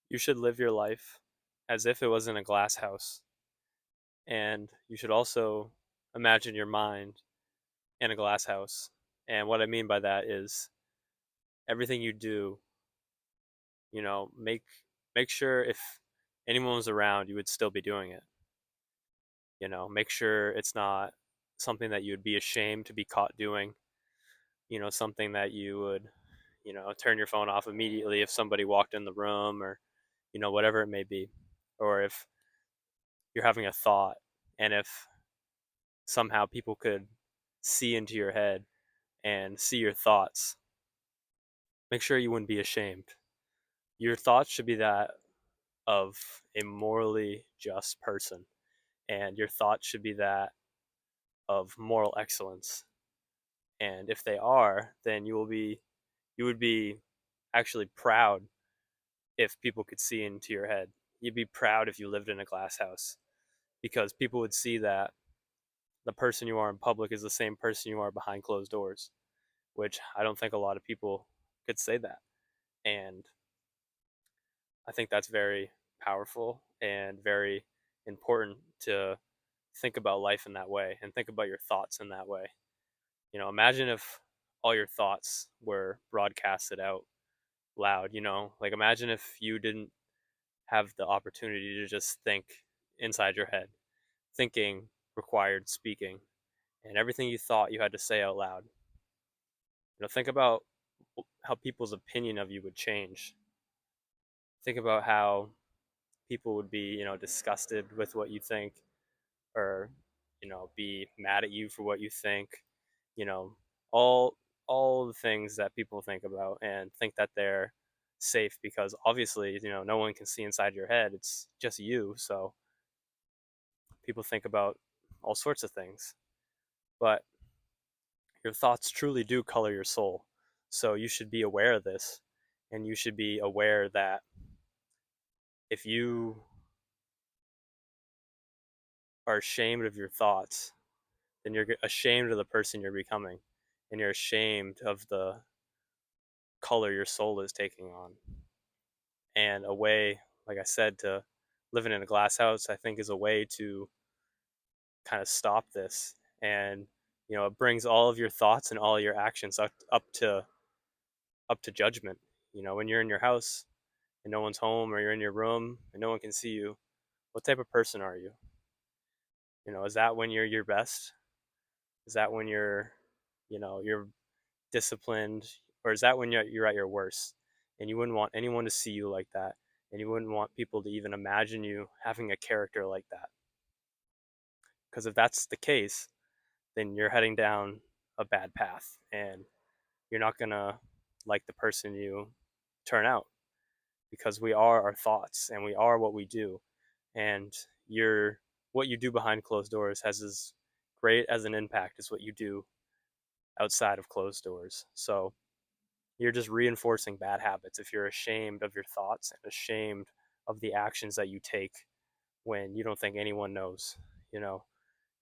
You should live your life as if it was in a glass house. And you should also imagine your mind in a glass house. And what I mean by that is everything you do, make sure if anyone was around, you would still be doing it. Make sure it's not something that you would be ashamed to be caught doing. Something that you would, turn your phone off immediately if somebody walked in the room, or whatever it may be. Or if you're having a thought, and if somehow people could see into your head and see your thoughts, make sure you wouldn't be ashamed. Your thoughts should be that of a morally just person, and your thoughts should be that of moral excellence. And if they are, then you would be actually proud if people could see into your head. You'd be proud if you lived in a glass house, because people would see that the person you are in public is the same person you are behind closed doors, which I don't think a lot of people could say that. And I think that's very powerful and very important to think about life in that way and think about your thoughts in that way. Imagine if all your thoughts were broadcasted out loud, like imagine if you didn't have the opportunity to just think inside your head. Thinking required speaking, and everything you thought you had to say out loud. Think about how people's opinion of you would change. Think about how people would be, disgusted with what you think, or be mad at you for what you think. You know, all all the things that people think about and think that they're safe, because obviously, no one can see inside your head. It's just you. So people think about all sorts of things. But your thoughts truly do color your soul. So you should be aware of this, and you should be aware that if you are ashamed of your thoughts, then you're ashamed of the person you're becoming, and you're ashamed of the color your soul is taking on. And a way, like I said, to living in a glass house, I think, is a way to kind of stop this. And it brings all of your thoughts and all your actions up to judgment. When you're in your house and no one's home, or you're in your room and no one can see you, what type of person are you? Is that when you're your best? Is that when you're disciplined, or is that when you're at your worst? And you wouldn't want anyone to see you like that, and you wouldn't want people to even imagine you having a character like that. Because if that's the case, then you're heading down a bad path, and you're not gonna like the person you turn out, because we are our thoughts and we are what we do. And your what you do behind closed doors has as great as an impact as what you do outside of closed doors. So you're just reinforcing bad habits if you're ashamed of your thoughts and ashamed of the actions that you take when you don't think anyone knows. You know,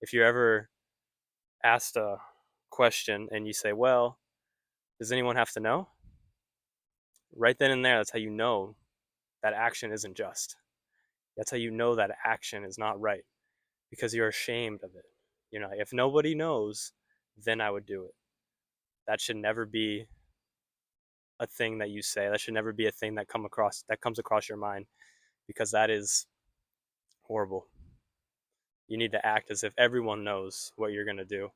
if you're ever asked a question and you say, "Well, does anyone have to know?" Right then and there, that's how you know that action isn't just. That's how you know that action is not right, because you're ashamed of it. If nobody knows, then I would do it. That should never be a thing that you say. That should never be a thing that comes across your mind, because that is horrible. You need to act as if everyone knows what you're going to do.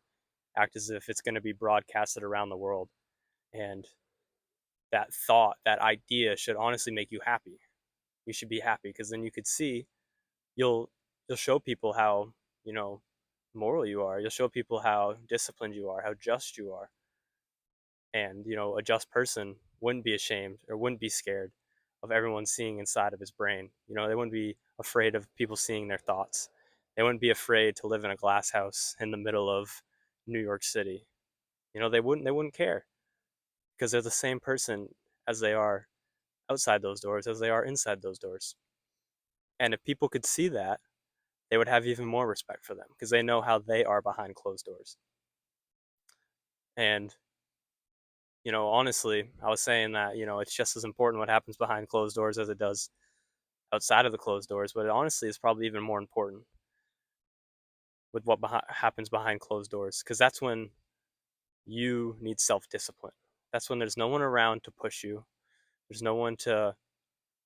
Act as if it's going to be broadcasted around the world. And that thought, that idea should honestly make you happy. You should be happy, because then you could see, you'll you'll show people how, you know, moral you are. You'll show people how disciplined you are, how just you are. And, a just person wouldn't be ashamed or wouldn't be scared of everyone seeing inside of his brain. They wouldn't be afraid of people seeing their thoughts. They wouldn't be afraid to live in a glass house in the middle of New York City. They wouldn't care, because they're the same person as they are outside those doors as they are inside those doors. And if people could see that, they would have even more respect for them, because they know how they are behind closed doors. And honestly, I was saying that, it's just as important what happens behind closed doors as it does outside of the closed doors, but it honestly is probably even more important with what happens behind closed doors, because that's when you need self discipline. That's when there's no one around to push you. There's no one to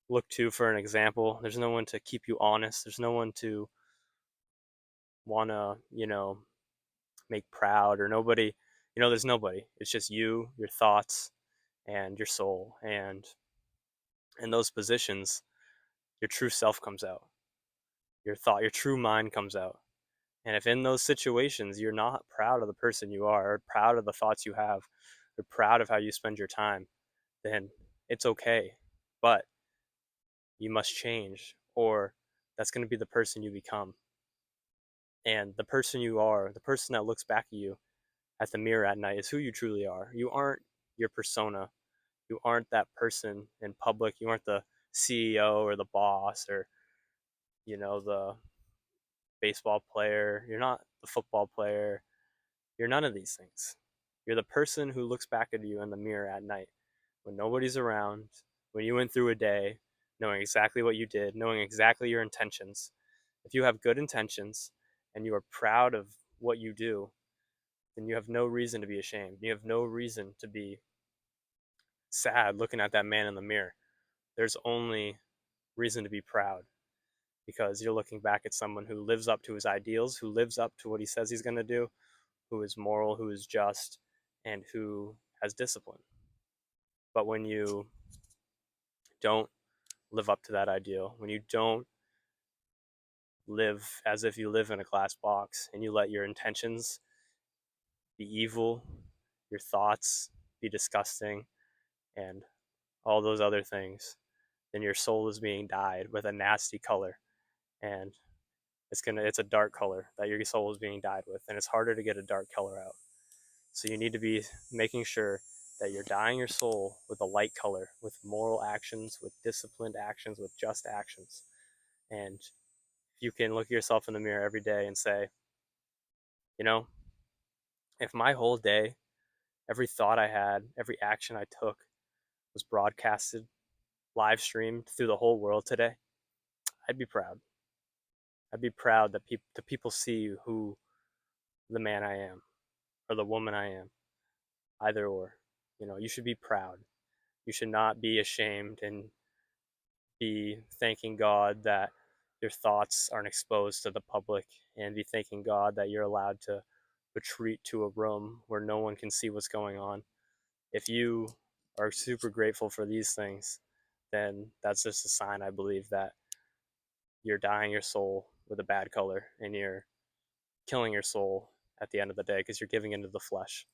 look to for an example. There's no one to keep you honest. There's no one to want to, make proud, or nobody, there's nobody. It's just you, your thoughts, and your soul. And in those positions, your true self comes out. Your true mind comes out. And if in those situations you're not proud of the person you are, or proud of the thoughts you have, or proud of how you spend your time, then it's okay. But you must change, or that's going to be the person you become. And the person you are, the person that looks back at you at the mirror at night, is who you truly are. You aren't your persona. You aren't that person in public. You aren't the CEO or the boss, or, the baseball player. You're not the football player. You're none of these things. You're the person who looks back at you in the mirror at night when nobody's around, when you went through a day, knowing exactly what you did, knowing exactly your intentions. If you have good intentions and you are proud of what you do, then you have no reason to be ashamed. You have no reason to be sad looking at that man in the mirror. There's only reason to be proud, because you're looking back at someone who lives up to his ideals, who lives up to what he says he's going to do, who is moral, who is just, and who has discipline. But when you don't live up to that ideal, when you don't live as if you live in a glass box, and you let your intentions be evil, your thoughts be disgusting, and all those other things, then your soul is being dyed with a nasty color. And it's a dark color that your soul is being dyed with, and it's harder to get a dark color out. So you need to be making sure that you're dyeing your soul with a light color, with moral actions, with disciplined actions, with just actions. And if you can look at yourself in the mirror every day and say, you know, if my whole day, every thought I had, every action I took was broadcasted, live streamed through the whole world today, I'd be proud. I'd be proud that the people see who the man I am, or the woman I am, either or. You should be proud. You should not be ashamed and be thanking God that your thoughts aren't exposed to the public, and be thanking God that you're allowed to retreat to a room where no one can see what's going on. If you are super grateful for these things, then that's just a sign, I believe, that you're dyeing your soul with a bad color, and you're killing your soul at the end of the day, because you're giving into the flesh.